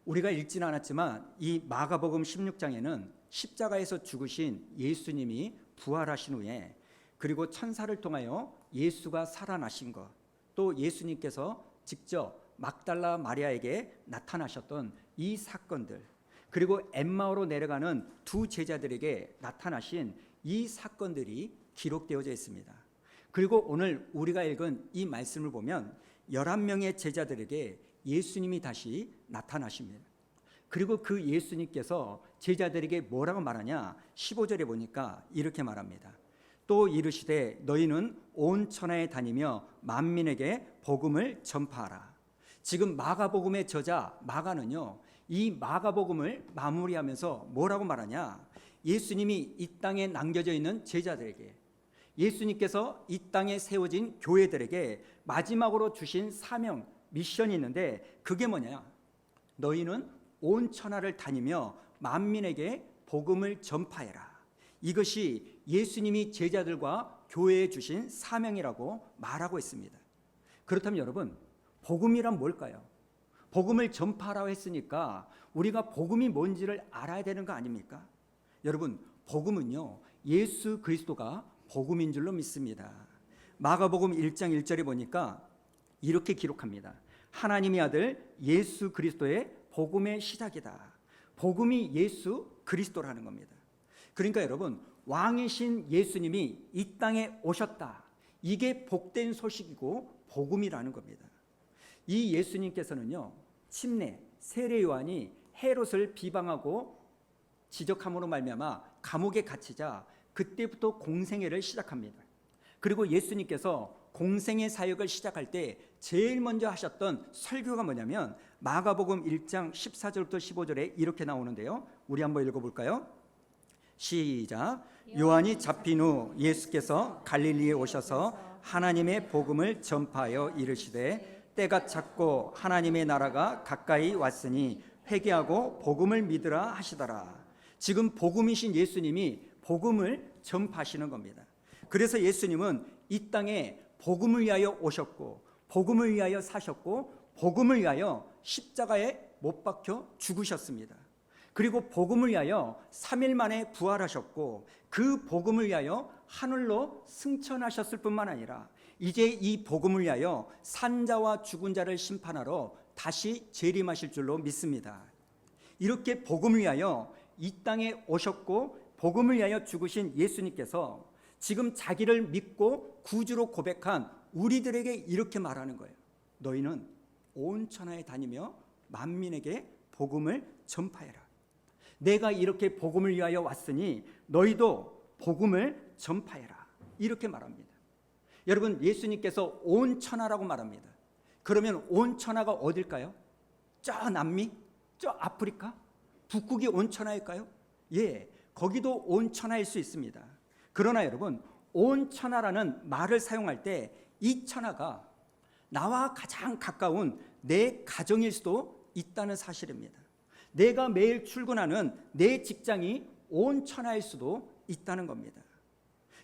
우리가 읽지는 않았지만 이 마가복음 16장에는 십자가에서 죽으신 예수님이 부활하신 후에 그리고 천사를 통하여 예수가 살아나신 것, 또 예수님께서 직접 막달라 마리아에게 나타나셨던 이 사건들, 그리고 엠마오로 내려가는 두 제자들에게 나타나신 이 사건들이 기록되어져 있습니다. 그리고 오늘 우리가 읽은 이 말씀을 보면 11명의 제자들에게 예수님이 다시 나타나십니다. 그리고 그 예수님께서 제자들에게 뭐라고 말하냐, 15절에 보니까 이렇게 말합니다. 또 이르시되 너희는 온 천하에 다니며 만민에게 복음을 전파하라. 지금 마가복음의 저자 마가는요, 이 마가복음을 마무리하면서 뭐라고 말하냐, 예수님이 이 땅에 남겨져 있는 제자들에게, 예수님께서 이 땅에 세워진 교회들에게 마지막으로 주신 사명, 미션이 있는데 그게 뭐냐, 너희는 온 천하를 다니며 만민에게 복음을 전파해라. 이것이 예수님이 제자들과 교회에 주신 사명이라고 말하고 있습니다. 그렇다면 여러분, 복음이란 뭘까요? 복음을 전파하라고 했으니까 우리가 복음이 뭔지를 알아야 되는 거 아닙니까? 여러분, 복음은요, 예수 그리스도가 복음인 줄로 믿습니다. 마가복음 1장 1절에 보니까 이렇게 기록합니다. 하나님의 아들 예수 그리스도의 복음의 시작이다. 복음이 예수 그리스도라는 겁니다. 그러니까 여러분, 왕이신 예수님이 이 땅에 오셨다. 이게 복된 소식이고 복음이라는 겁니다. 이 예수님께서는요, 침례, 세례 요한이 헤롯을 비방하고 지적함으로 말미암아 감옥에 갇히자 그때부터 공생애를 시작합니다. 그리고 예수님께서 공생애 사역을 시작할 때 제일 먼저 하셨던 설교가 뭐냐면 마가복음 1장 14절부터 15절에 이렇게 나오는데요, 우리 한번 읽어볼까요? 시작. 요한이 잡힌 후 예수께서 갈릴리에 오셔서 하나님의 복음을 전파하여 이르시되 때가 찼고 하나님의 나라가 가까이 왔으니 회개하고 복음을 믿으라 하시더라. 지금 복음이신 예수님이 복음을 전파하시는 겁니다. 그래서 예수님은 이 땅에 복음을 위하여 오셨고 복음을 위하여 사셨고 복음을 위하여 십자가에 못 박혀 죽으셨습니다. 그리고 복음을 위하여 3일 만에 부활하셨고 그 복음을 위하여 하늘로 승천하셨을 뿐만 아니라 이제 이 복음을 위하여 산자와 죽은 자를 심판하러 다시 재림하실 줄로 믿습니다. 이렇게 복음을 위하여 이 땅에 오셨고 복음을 위하여 죽으신 예수님께서 지금 자기를 믿고 구주로 고백한 우리들에게 이렇게 말하는 거예요. 너희는 온 천하에 다니며 만민에게 복음을 전파해라. 내가 이렇게 복음을 위하여 왔으니 너희도 복음을 전파해라. 이렇게 말합니다. 여러분, 예수님께서 온 천하라고 말합니다. 그러면 온 천하가 어딜까요? 저 남미? 저 아프리카? 북극이 온 천하일까요? 예, 거기도 온 천하일 수 있습니다. 그러나 여러분, 온 천하라는 말을 사용할 때 이 천하가 나와 가장 가까운 내 가정일 수도 있다는 사실입니다. 내가 매일 출근하는 내 직장이 온 천하일 수도 있다는 겁니다.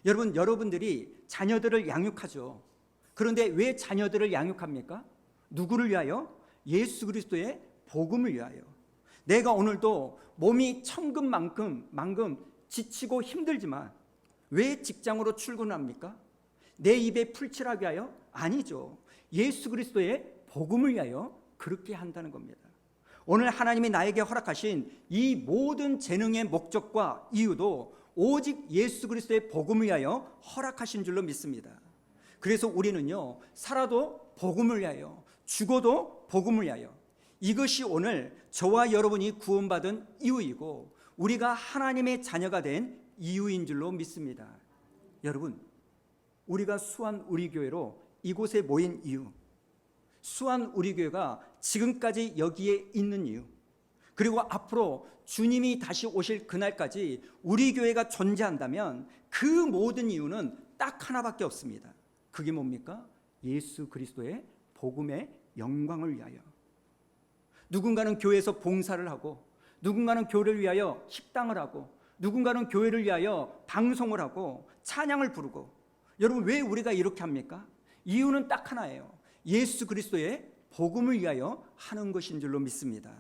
여러분, 여러분들이 자녀들을 양육하죠. 그런데 왜 자녀들을 양육합니까? 누구를 위하여? 예수 그리스도의 복음을 위하여. 내가 오늘도 몸이 천근만큼 지치고 힘들지만 왜 직장으로 출근합니까? 내 입에 풀칠하게 하여? 아니죠. 예수 그리스도의 복음을 위하여 그렇게 한다는 겁니다. 오늘 하나님이 나에게 허락하신 이 모든 재능의 목적과 이유도 오직 예수 그리스도의 복음을 위하여 허락하신 줄로 믿습니다. 그래서 우리는요, 살아도 복음을 위하여, 죽어도 복음을 위하여, 이것이 오늘 저와 여러분이 구원받은 이유이고 우리가 하나님의 자녀가 된 이유인 줄로 믿습니다. 여러분, 우리가 수원 우리 교회로 이곳에 모인 이유, 수원 우리 교회가 지금까지 여기에 있는 이유, 그리고 앞으로 주님이 다시 오실 그날까지 우리 교회가 존재한다면 그 모든 이유는 딱 하나밖에 없습니다. 그게 뭡니까? 예수 그리스도의 복음의 영광을 위하여. 누군가는 교회에서 봉사를 하고, 누군가는 교회를 위하여 식당을 하고, 누군가는 교회를 위하여 방송을 하고 찬양을 부르고. 여러분, 왜 우리가 이렇게 합니까? 이유는 딱 하나예요. 예수 그리스도의 복음을 위하여 하는 것인 줄로 믿습니다.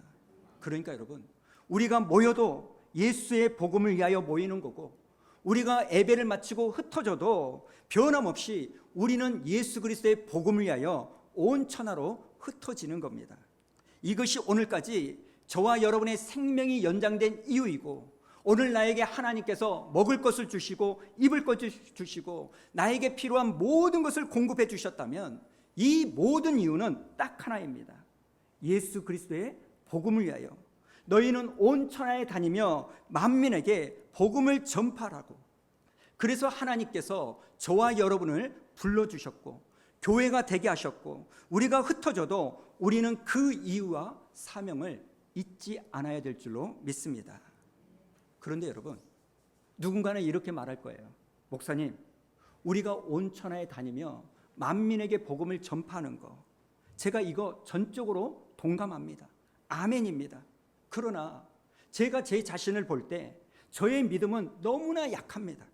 그러니까 여러분, 우리가 모여도 예수의 복음을 위하여 모이는 거고, 우리가 예배를 마치고 흩어져도 변함없이 우리는 예수 그리스도의 복음을 위하여 온 천하로 흩어지는 겁니다. 이것이 오늘까지 저와 여러분의 생명이 연장된 이유이고, 오늘 나에게 하나님께서 먹을 것을 주시고 입을 것을 주시고 나에게 필요한 모든 것을 공급해 주셨다면 이 모든 이유는 딱 하나입니다. 예수 그리스도의 복음을 위하여 너희는 온 천하에 다니며 만민에게 복음을 전파하라고. 그래서 하나님께서 저와 여러분을 불러주셨고 교회가 되게 하셨고, 우리가 흩어져도 우리는 그 이유와 사명을 잊지 않아야 될 줄로 믿습니다. 그런데 여러분, 누군가는 이렇게 말할 거예요. 목사님, 우리가 온 천하에 다니며 만민에게 복음을 전파하는 거, 제가 이거 전적으로 동감합니다. 아멘입니다. 그러나 제가 제 자신을 볼 때 저의 믿음은 너무나 약합니다.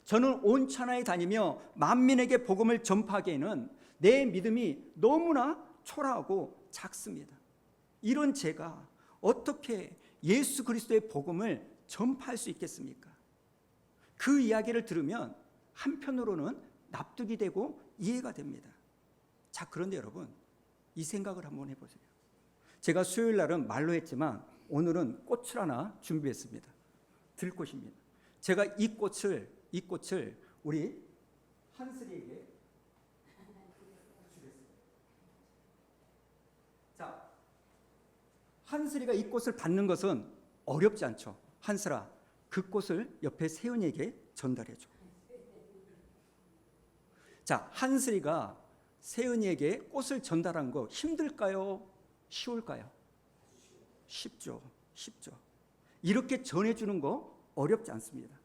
저는 온 천하에 다니며 만민에게 복음을 전파하기에는 내 믿음이 너무나 초라하고 작습니다. 이런 제가 어떻게 예수 그리스도의 복음을 전파할 수 있겠습니까? 그 이야기를 들으면 한편으로는 납득이 되고 이해가 됩니다. 자, 그런데 여러분, 이 생각을 한번 해보세요. 제가 수요일 날은 말로 했지만 오늘은 꽃을 하나 준비했습니다. 들꽃입니다. 제가 이 꽃을 우리 한슬이에게 주겠습니다. 자, 한슬이가 이 꽃을 받는 것은 어렵지 않죠. 한슬아, 그 꽃을 옆에 세은이에게 전달해줘. 자, 한슬이가 세은이에게 꽃을 전달한 거 힘들까요? 쉬울까요? 쉽죠. 이렇게 전해주는 거 어렵지 않습니다.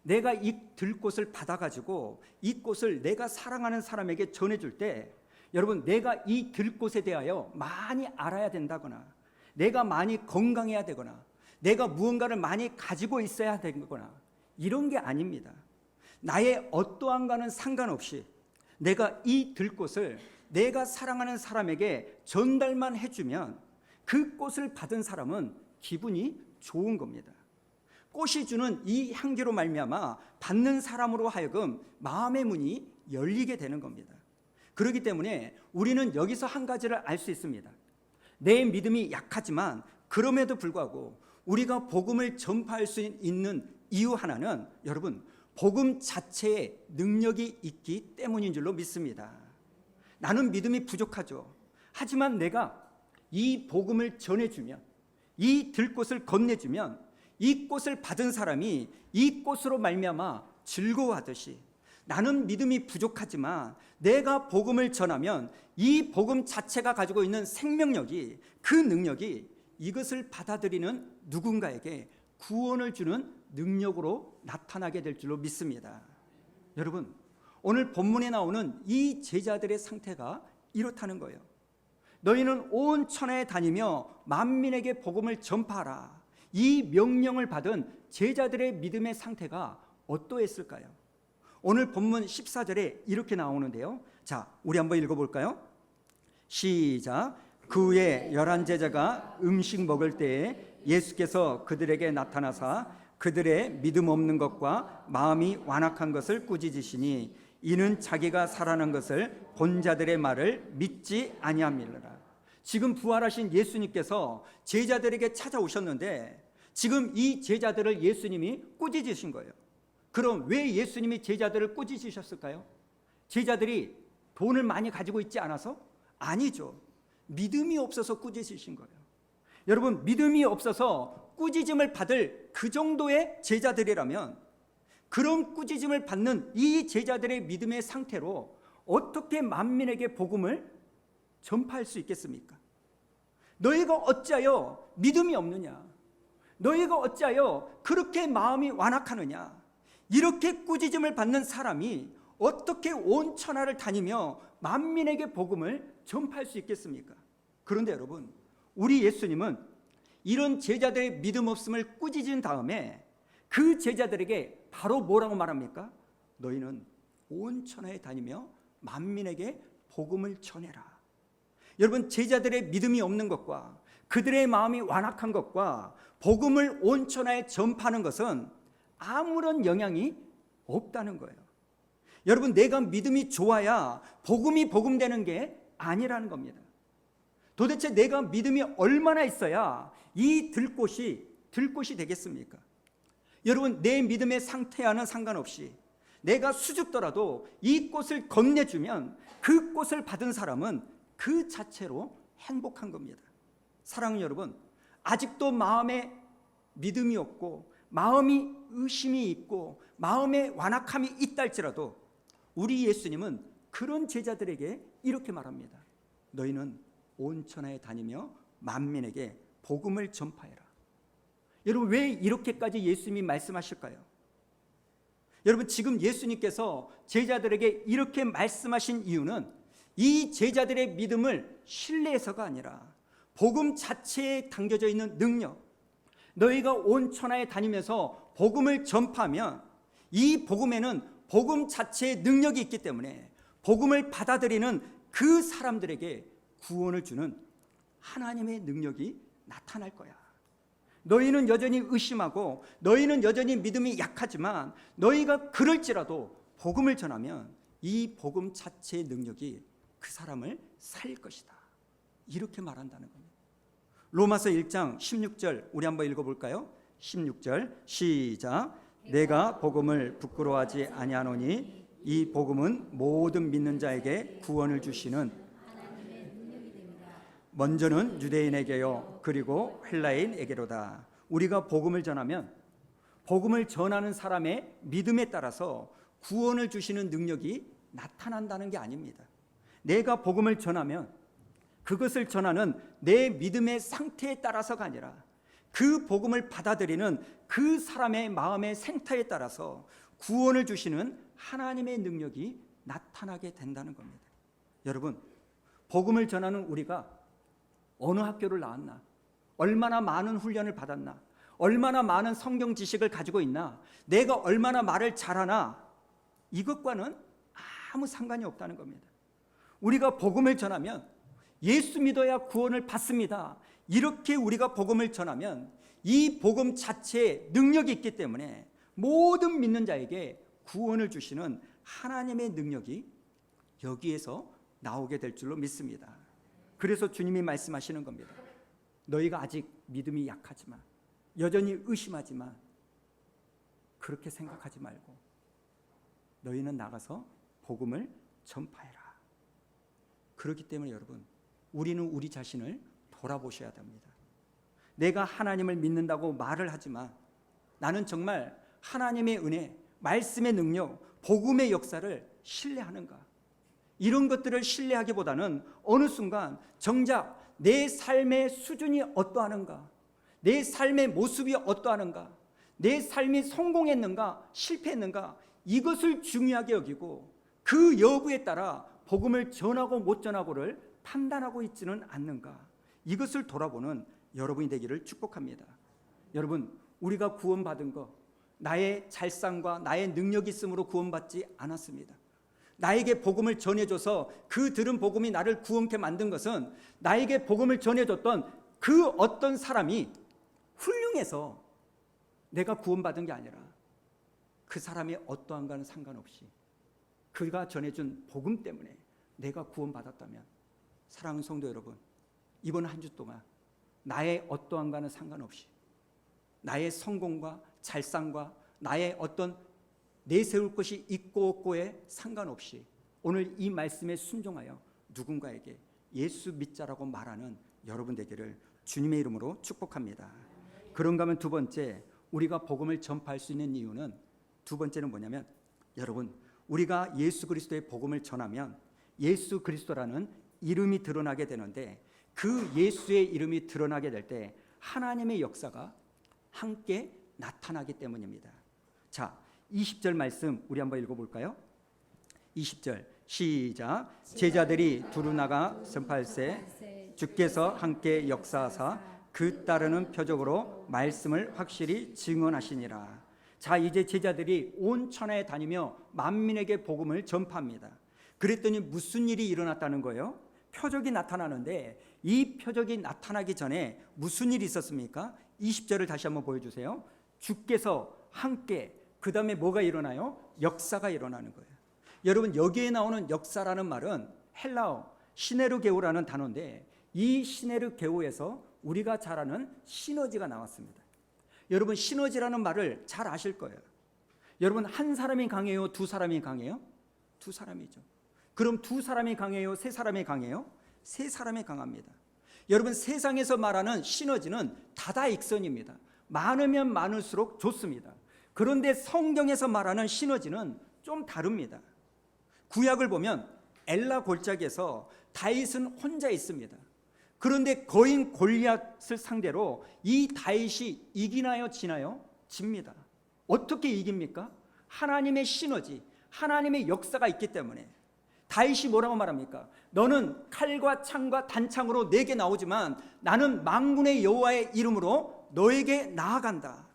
내가 이 들꽃을 받아가지고 이 꽃을 내가 사랑하는 사람에게 전해줄 때, 여러분, 내가 이 들꽃에 대하여 많이 알아야 된다거나, 내가 많이 건강해야 되거나, 내가 무언가를 많이 가지고 있어야 되거나 이런 게 아닙니다. 나의 어떠한가는 상관없이 내가 이 들꽃을 내가 사랑하는 사람에게 전달만 해주면 그 꽃을 받은 사람은 기분이 좋은 겁니다. 꽃이 주는 이 향기로 말미암아 받는 사람으로 하여금 마음의 문이 열리게 되는 겁니다. 그렇기 때문에 우리는 여기서 한 가지를 알 수 있습니다. 내 믿음이 약하지만 그럼에도 불구하고 우리가 복음을 전파할 수 있는 이유 하나는, 여러분, 복음 자체에 능력이 있기 때문인 줄로 믿습니다. 나는 믿음이 부족하죠. 하지만 내가 이 복음을 전해주면, 이 들꽃을 건네주면 이 꽃을 받은 사람이 이 꽃으로 말미암아 즐거워하듯이, 나는 믿음이 부족하지만 내가 복음을 전하면 이 복음 자체가 가지고 있는 생명력이, 그 능력이 이것을 받아들이는 누군가에게 구원을 주는 능력으로 나타나게 될 줄로 믿습니다. 여러분, 오늘 본문에 나오는 이 제자들의 상태가 이렇다는 거예요. 너희는 온 천하에 다니며 만민에게 복음을 전파하라. 이 명령을 받은 제자들의 믿음의 상태가 어떠했을까요? 오늘 본문 14절에 이렇게 나오는데요. 자, 우리 한번 읽어볼까요? 시작. 그 후에 11 제자가 음식 먹을 때에 예수께서 그들에게 나타나사 그들의 믿음 없는 것과 마음이 완악한 것을 꾸짖으시니 이는 자기가 살아난 것을 본 자들의 말을 믿지 아니함이니라. 지금 부활하신 예수님께서 제자들에게 찾아오셨는데 지금 이 제자들을 예수님이 꾸짖으신 거예요. 그럼 왜 예수님이 제자들을 꾸짖으셨을까요? 제자들이 돈을 많이 가지고 있지 않아서? 아니죠. 믿음이 없어서 꾸짖으신 거예요. 여러분, 믿음이 없어서 꾸짖음을 받을 그 정도의 제자들이라면, 그런 꾸짖음을 받는 이 제자들의 믿음의 상태로 어떻게 만민에게 복음을 전파할 수 있겠습니까? 너희가 어찌하여 믿음이 없느냐? 너희가 어찌하여 그렇게 마음이 완악하느냐? 이렇게 꾸짖음을 받는 사람이 어떻게 온 천하를 다니며 만민에게 복음을 전파할 수 있겠습니까? 그런데 여러분, 우리 예수님은 이런 제자들의 믿음 없음을 꾸짖은 다음에 그 제자들에게 바로 뭐라고 말합니까? 너희는 온 천하에 다니며 만민에게 복음을 전해라. 여러분, 제자들의 믿음이 없는 것과 그들의 마음이 완악한 것과 복음을 온 천하에 전파하는 것은 아무런 영향이 없다는 거예요. 여러분, 내가 믿음이 좋아야 복음이 복음되는 게 아니라는 겁니다. 도대체 내가 믿음이 얼마나 있어야 이 들꽃이 되겠습니까? 여러분, 내 믿음의 상태와는 상관없이 내가 수줍더라도 이 꽃을 건네주면 그 꽃을 받은 사람은 그 자체로 행복한 겁니다. 사랑하는 여러분, 아직도 마음에 믿음이 없고 마음이 의심이 있고 마음에 완악함이 있다 할지라도 우리 예수님은 그런 제자들에게 이렇게 말합니다. 너희는 온 천하에 다니며 만민에게 복음을 전파해라. 여러분, 왜 이렇게까지 예수님이 말씀하실까요? 여러분, 지금 예수님께서 제자들에게 이렇게 말씀하신 이유는 이 제자들의 믿음을 신뢰해서가 아니라 복음 자체에 담겨져 있는 능력, 너희가 온 천하에 다니면서 복음을 전파하면 이 복음에는 복음 자체의 능력이 있기 때문에 복음을 받아들이는 그 사람들에게 구원을 주는 하나님의 능력이 나타날 거야. 너희는 여전히 의심하고 너희는 여전히 믿음이 약하지만 너희가 그럴지라도 복음을 전하면 이 복음 자체의 능력이 그 사람을 살릴 것이다. 이렇게 말한다는 겁니다. 로마서 1장 16절 우리 한번 읽어볼까요? 16절 시작. 내가 복음을 부끄러워하지 아니하노니 이 복음은 모든 믿는 자에게 구원을 주시는 먼저는 유대인에게요 그리고 헬라인에게로다. 우리가 복음을 전하면 복음을 전하는 사람의 믿음에 따라서 구원을 주시는 능력이 나타난다는 게 아닙니다. 내가 복음을 전하면 그것을 전하는 내 믿음의 상태에 따라서가 아니라 그 복음을 받아들이는 그 사람의 마음의 생태에 따라서 구원을 주시는 하나님의 능력이 나타나게 된다는 겁니다. 여러분, 복음을 전하는 우리가 어느 학교를 나왔나, 얼마나 많은 훈련을 받았나, 얼마나 많은 성경 지식을 가지고 있나, 내가 얼마나 말을 잘하나, 이것과는 아무 상관이 없다는 겁니다. 우리가 복음을 전하면 예수 믿어야 구원을 받습니다. 이렇게 우리가 복음을 전하면 이 복음 자체에 능력이 있기 때문에 모든 믿는 자에게 구원을 주시는 하나님의 능력이 여기에서 나오게 될 줄로 믿습니다. 그래서 주님이 말씀하시는 겁니다. 너희가 아직 믿음이 약하지만, 여전히 의심하지만 그렇게 생각하지 말고 너희는 나가서 복음을 전파해라. 그렇기 때문에 여러분, 우리는 우리 자신을 돌아보셔야 됩니다. 내가 하나님을 믿는다고 말을 하지만 나는 정말 하나님의 은혜, 말씀의 능력, 복음의 역사를 신뢰하는가? 이런 것들을 신뢰하기보다는 어느 순간 정작 내 삶의 수준이 어떠하는가, 내 삶의 모습이 어떠하는가, 내 삶이 성공했는가 실패했는가, 이것을 중요하게 여기고 그 여부에 따라 복음을 전하고 못 전하고를 판단하고 있지는 않는가, 이것을 돌아보는 여러분이 되기를 축복합니다. 여러분, 우리가 구원받은 거 나의 잘상과 나의 능력이 있음으로 구원받지 않았습니다. 나에게 복음을 전해줘서 그 들은 복음이 나를 구원케 만든 것은 나에게 복음을 전해줬던 그 어떤 사람이 훌륭해서 내가 구원받은 게 아니라 그 사람이 어떠한가는 상관없이 그가 전해준 복음 때문에 내가 구원받았다면, 사랑하는 성도 여러분, 이번 한 주 동안 나의 어떠한가는 상관없이 나의 성공과 잘상과 나의 어떤 내세울 것이 있고 없고에 상관없이 오늘 이 말씀에 순종하여 누군가에게 예수 믿자라고 말하는 여러분 되기를 주님의 이름으로 축복합니다. 그런가 하면 두 번째, 우리가 복음을 전파할 수 있는 이유는, 두 번째는 뭐냐면, 여러분, 우리가 예수 그리스도의 복음을 전하면 예수 그리스도라는 이름이 드러나게 되는데, 그 예수의 이름이 드러나게 될 때 하나님의 역사가 함께 나타나기 때문입니다. 자, 20절 말씀 우리 한번 읽어볼까요? 20절 시작. 제자들이 두루 나가 전파할세 주께서 함께 역사하사 그 따르는 표적으로 말씀을 확실히 증언하시니라. 자, 이제 제자들이 온 천하에 다니며 만민에게 복음을 전파합니다. 그랬더니 무슨 일이 일어났다는 거예요? 표적이 나타나는데 이 표적이 나타나기 전에 무슨 일이 있었습니까? 20절을 다시 한번 보여주세요. 주께서 함께, 그 다음에 뭐가 일어나요? 역사가 일어나는 거예요. 여러분, 여기에 나오는 역사라는 말은 헬라어 시네르게오라는 단어인데, 이 시네르게오에서 우리가 잘 아는 시너지가 나왔습니다. 여러분, 시너지라는 말을 잘 아실 거예요. 여러분, 한 사람이 강해요? 두 사람이 강해요? 두 사람이죠. 그럼 두 사람이 강해요? 세 사람이 강해요? 세 사람이 강합니다. 여러분, 세상에서 말하는 시너지는 다다익선입니다. 많으면 많을수록 좋습니다. 그런데 성경에서 말하는 시너지는 좀 다릅니다. 구약을 보면 엘라 골짜기에서 다윗은 혼자 있습니다. 그런데 거인 골리앗을 상대로 이 다윗이 이기나요, 지나요? 집니다. 어떻게 이깁니까? 하나님의 시너지, 하나님의 역사가 있기 때문에. 다윗이 뭐라고 말합니까? 너는 칼과 창과 단창으로 내게 나오지만 나는 만군의 여호와의 이름으로 너에게 나아간다.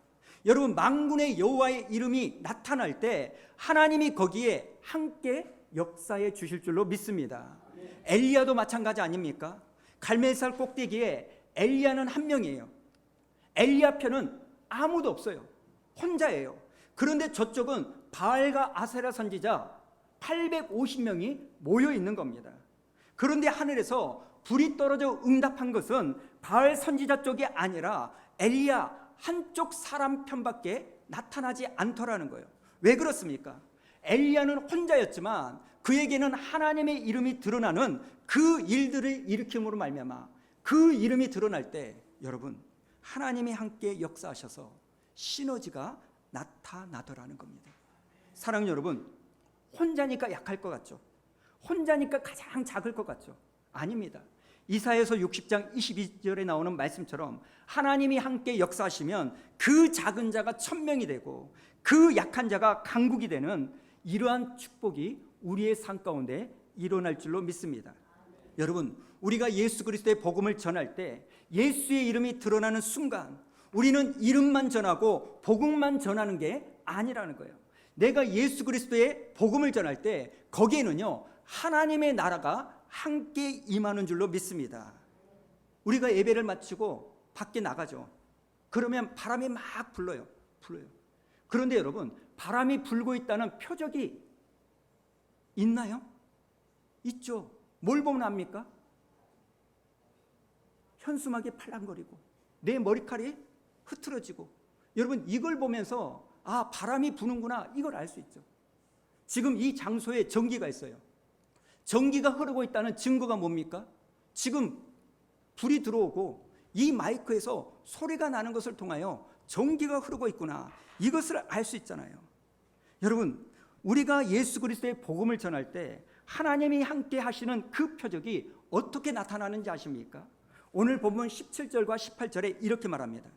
여러분, 만군의 여호와의 이름이 나타날 때 하나님이 거기에 함께 역사해 주실 줄로 믿습니다. 엘리야도 마찬가지 아닙니까? 갈멜살 꼭대기에 엘리야는 한 명이에요. 엘리야 편은 아무도 없어요. 혼자예요. 그런데 저쪽은 바알과 아세라 선지자 850명이 모여 있는 겁니다. 그런데 하늘에서 불이 떨어져 응답한 것은 바알 선지자 쪽이 아니라 엘리야 한쪽 사람 편밖에 나타나지 않더라는 거예요. 왜 그렇습니까? 엘리야는 혼자였지만 그에게는 하나님의 이름이 드러나는 그 일들을 일으킴으로 말미암아 그 이름이 드러날 때 여러분, 하나님이 함께 역사하셔서 시너지가 나타나더라는 겁니다. 사랑하는 여러분, 혼자니까 약할 것 같죠? 혼자니까 가장 작을 것 같죠? 아닙니다. 이사야서 60장 22절에 나오는 말씀처럼 하나님이 함께 역사하시면 그 작은 자가 1000명이 되고 그 약한 자가 강국이 되는 이러한 축복이 우리의 삶 가운데 일어날 줄로 믿습니다. 여러분, 우리가 예수 그리스도의 복음을 전할 때 예수의 이름이 드러나는 순간 우리는 이름만 전하고 복음만 전하는 게 아니라는 거예요. 내가 예수 그리스도의 복음을 전할 때 거기에는요 하나님의 나라가 함께 임하는 줄로 믿습니다. 우리가 예배를 마치고 밖에 나가죠. 그러면 바람이 막 불어요. 그런데 여러분, 바람이 불고 있다는 표적이 있나요? 있죠. 뭘 보면 압니까? 현수막이 팔랑거리고 내 머리칼이 흐트러지고, 여러분 이걸 보면서 아, 바람이 부는구나, 이걸 알 수 있죠. 지금 이 장소에 전기가 있어요. 전기가 흐르고 있다는 증거가 뭡니까? 지금 불이 들어오고 이 마이크에서 소리가 나는 것을 통하여 전기가 흐르고 있구나, 이것을 알 수 있잖아요. 여러분, 우리가 예수 그리스도의 복음을 전할 때 하나님이 함께 하시는 그 표적이 어떻게 나타나는지 아십니까? 오늘 본문 17절과 18절에 이렇게 말합니다.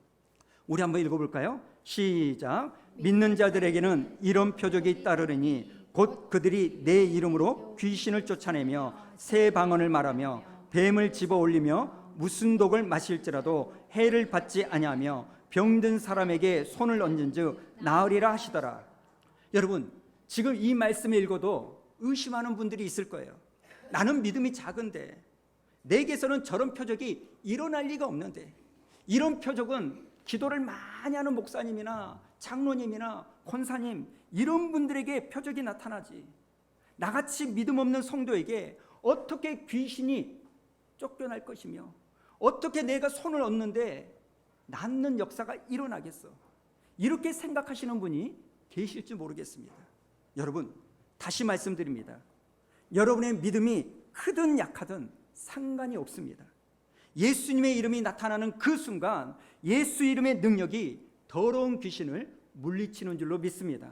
우리 한번 읽어볼까요? 시작. 믿는 자들에게는 이런 표적이 따르리니 곧 그들이 내 이름으로 귀신을 쫓아내며 새 방언을 말하며 뱀을 집어 올리며 무슨 독을 마실지라도 해를 받지 아니하며 병든 사람에게 손을 얹은즉 나으리라 하시더라. 여러분, 지금 이 말씀을 읽어도 의심하는 분들이 있을 거예요. 나는 믿음이 작은데, 내게서는 저런 표적이 일어날 리가 없는데, 이런 표적은 기도를 많이 하는 목사님이나 장로님이나 권사님, 이런 분들에게 표적이 나타나지, 나같이 믿음 없는 성도에게 어떻게 귀신이 쫓겨날 것이며 어떻게 내가 손을 얹는데 낫는 역사가 일어나겠어, 이렇게 생각하시는 분이 계실지 모르겠습니다. 여러분, 다시 말씀드립니다. 여러분의 믿음이 크든 약하든 상관이 없습니다. 예수님의 이름이 나타나는 그 순간 예수 이름의 능력이 더러운 귀신을 물리치는 줄로 믿습니다.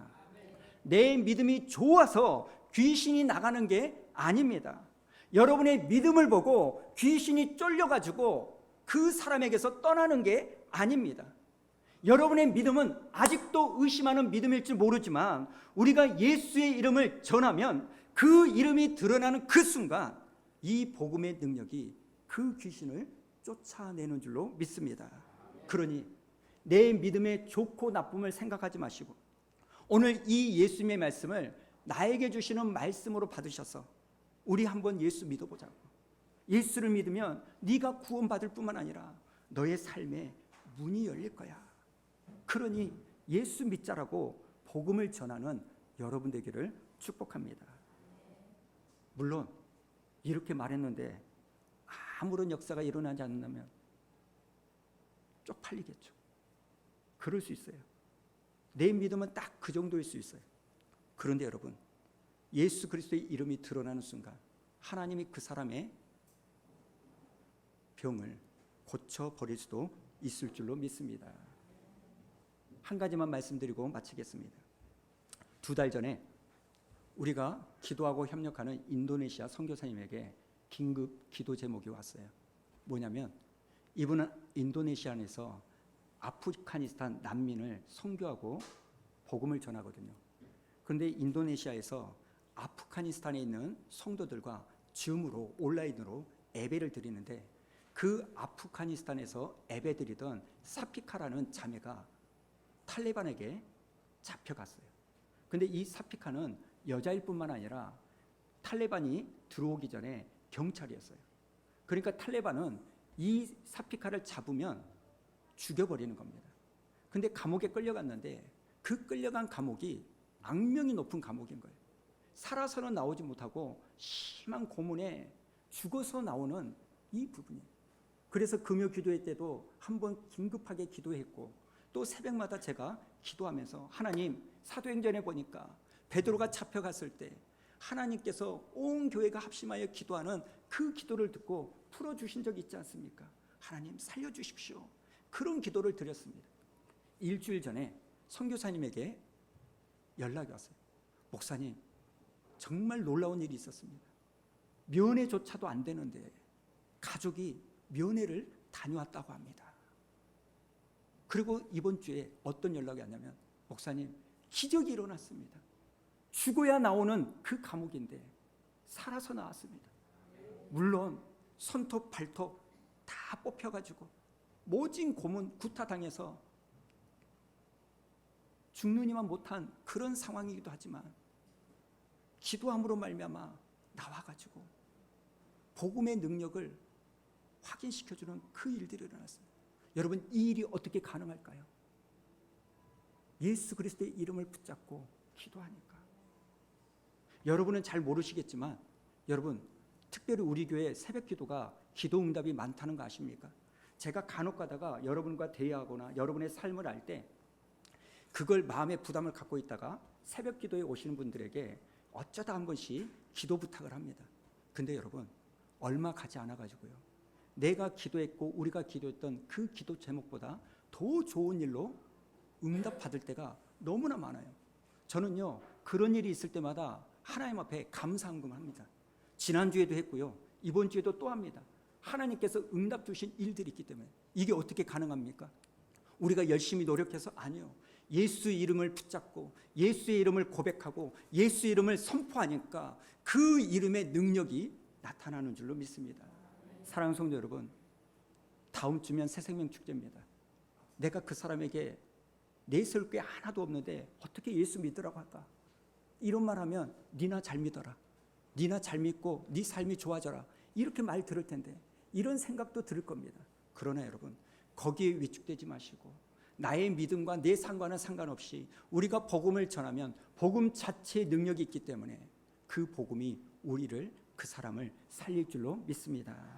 내 믿음이 좋아서 귀신이 나가는 게 아닙니다. 여러분의 믿음을 보고 귀신이 쫄려가지고 그 사람에게서 떠나는 게 아닙니다. 여러분의 믿음은 아직도 의심하는 믿음일지 모르지만 우리가 예수의 이름을 전하면 그 이름이 드러나는 그 순간 이 복음의 능력이 그 귀신을 쫓아내는 줄로 믿습니다. 그러니 내 믿음의 좋고 나쁨을 생각하지 마시고 오늘 이 예수님의 말씀을 나에게 주시는 말씀으로 받으셔서 우리 한번 예수 믿어보자고, 예수를 믿으면 네가 구원받을 뿐만 아니라 너의 삶에 문이 열릴 거야. 그러니 예수 믿자라고 복음을 전하는 여러분 되기를 축복합니다. 물론 이렇게 말했는데 아무런 역사가 일어나지 않는다면 쪽팔리겠죠. 그럴 수 있어요. 내 믿음은 딱 그 정도일 수 있어요. 그런데 여러분, 예수 그리스도의 이름이 드러나는 순간 하나님이 그 사람의 병을 고쳐버릴 수도 있을 줄로 믿습니다. 한 가지만 말씀드리고 마치겠습니다. 2달 전에 우리가 기도하고 협력하는 인도네시아 선교사님에게 긴급 기도 제목이 왔어요. 뭐냐면 이분은 인도네시아에서 아프가니스탄 난민을 선교하고 복음을 전하거든요. 그런데 인도네시아에서 아프가니스탄에 있는 성도들과 줌으로 온라인으로 예배를 드리는데 그 아프가니스탄에서 예배드리던 사피카라는 자매가 탈레반에게 잡혀갔어요. 근데 이 사피카는 여자일 뿐만 아니라 탈레반이 들어오기 전에 경찰이었어요. 그러니까 탈레반은 이 사피카를 잡으면 죽여버리는 겁니다. 근데 감옥에 끌려갔는데 그 끌려간 감옥이 악명이 높은 감옥인 거예요. 살아서는 나오지 못하고 심한 고문에 죽어서 나오는 이 부분이에요. 그래서 금요 기도회 때도 한번 긴급하게 기도했고 또 새벽마다 제가 기도하면서 하나님, 사도행전에 보니까 베드로가 잡혀갔을 때 하나님께서 온 교회가 합심하여 기도하는 그 기도를 듣고 풀어주신 적 있지 않습니까? 하나님 살려주십시오. 그런 기도를 드렸습니다. 일주일 전에 선교사님에게 연락이 왔어요. 목사님, 정말 놀라운 일이 있었습니다. 면회조차도 안 되는데 가족이 면회를 다녀왔다고 합니다. 그리고 이번 주에 어떤 연락이 왔냐면 목사님, 기적이 일어났습니다. 죽어야 나오는 그 감옥인데 살아서 나왔습니다. 물론 손톱 발톱 다 뽑혀가지고 모진 고문 구타당해서 죽느니만 못한 그런 상황이기도 하지만 기도함으로 말미암아 나와가지고 복음의 능력을 확인시켜주는 그 일들이 일어났습니다. 여러분, 이 일이 어떻게 가능할까요? 예수 그리스도의 이름을 붙잡고 기도하니까. 여러분은 잘 모르시겠지만 여러분, 특별히 우리 교회 새벽 기도가 기도 응답이 많다는 거 아십니까? 제가 간혹 가다가 여러분과 대화하거나 여러분의 삶을 알 때 그걸 마음의 부담을 갖고 있다가 새벽 기도에 오시는 분들에게 어쩌다 한 번씩 기도 부탁을 합니다. 근데 여러분, 얼마 가지 않아가지고요, 내가 기도했고 우리가 기도했던 그 기도 제목보다 더 좋은 일로 응답받을 때가 너무나 많아요. 저는요, 그런 일이 있을 때마다 하나님 앞에 감사한금 합니다. 지난주에도 했고요, 이번 주에도 또 합니다. 하나님께서 응답 주신 일들이 있기 때문에. 이게 어떻게 가능합니까? 우리가 열심히 노력해서? 아니요. 예수 이름을 붙잡고 예수의 이름을 고백하고 예수 이름을 선포하니까 그 이름의 능력이 나타나는 줄로 믿습니다. 사랑하는 성도 여러분, 다음 주면 새생명 축제입니다. 내가 그 사람에게 내세울 게 하나도 없는데 어떻게 예수 믿으라고 할까? 이런 말 하면 니나 잘 믿어라, 니나 잘 믿고 네 삶이 좋아져라, 이렇게 말 들을 텐데 이런 생각도 들을 겁니다. 그러나 여러분, 거기에 위축되지 마시고 나의 믿음과 내 상관은 상관없이 우리가 복음을 전하면 복음 자체의 능력이 있기 때문에 그 복음이 우리를, 그 사람을 살릴 줄로 믿습니다.